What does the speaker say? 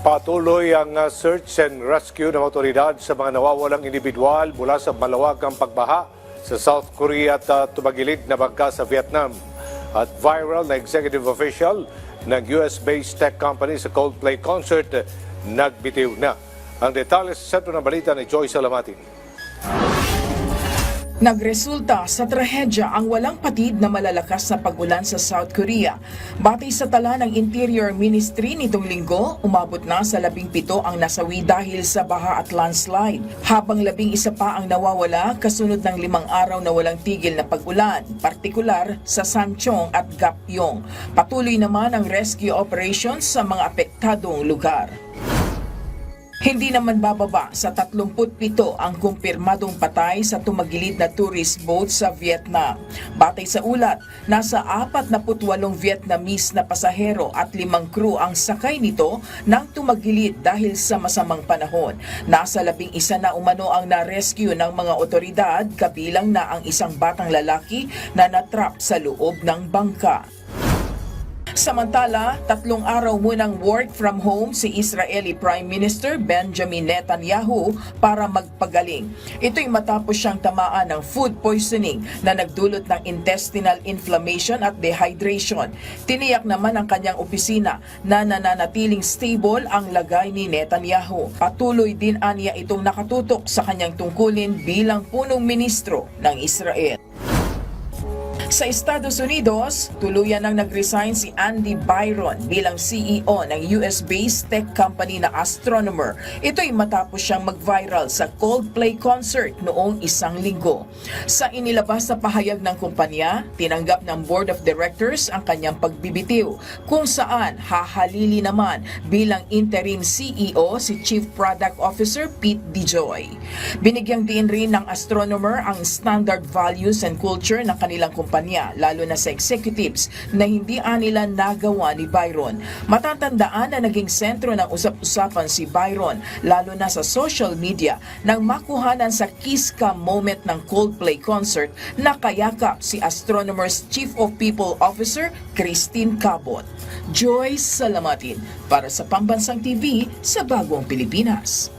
Patuloy ang search and rescue ng otoridad sa mga nawawalang individual mula sa malawakang pagbaha sa South Korea at tumagilid na bangka sa Vietnam. At viral na executive official ng US-based tech company sa Coldplay concert nagbitiw na. Ang detalye sa sentro ng balita ni Joy Salamatin. Nagresulta sa trahedya ang walang patid na malalakas na pag-ulan sa South Korea. Batay sa tala ng Interior Ministry nitong linggo, umabot na sa 17 ang nasawi dahil sa baha at landslide, habang 11 pa ang nawawala kasunod ng 5 araw na walang tigil na pag-ulan, partikular sa Sanchong at Gapyong. Patuloy naman ang rescue operations sa mga apektadong lugar. Hindi naman bababa sa 37 ang kumpirmadong patay sa tumagilid na tourist boat sa Vietnam. Batay sa ulat, nasa 48 Vietnamese na pasahero at 5 crew ang sakay nito nang tumagilid dahil sa masamang panahon. Nasa 11 na umano ang na-rescue ng mga otoridad, kabilang na ang isang batang lalaki na natrap sa loob ng bangka. Samantala, 3 araw munang work from home si Israeli Prime Minister Benjamin Netanyahu para magpagaling. Ito'y matapos siyang tamaan ng food poisoning na nagdulot ng intestinal inflammation at dehydration. Tiniyak naman ng kanyang opisina na nananatiling stable ang lagay ni Netanyahu. Patuloy din aniya itong nakatutok sa kanyang tungkulin bilang punong ministro ng Israel. Sa Estados Unidos, tuluyan nang nag-resign si Andy Byron bilang CEO ng US-based tech company na Astronomer. Ito'y matapos siyang mag-viral sa Coldplay concert noong 1 linggo. Sa inilabas na pahayag ng kumpanya, tinanggap ng Board of Directors ang kanyang pagbibitiw, kung saan hahalili naman bilang interim CEO si Chief Product Officer Pete DeJoy. Binigyang din rin ng Astronomer ang standard values and culture ng kanilang kumpanya, lalo na sa executives na hindi nila nagawa ni Byron. Matatandaan na naging sentro ng usap-usapan si Byron, lalo na sa social media, nang makuhanan sa kiss cam moment ng Coldplay concert na kayakap si Astronomer's Chief of People Officer Christine Cabot. Joy Salamatin para sa Pambansang TV sa Bagong Pilipinas.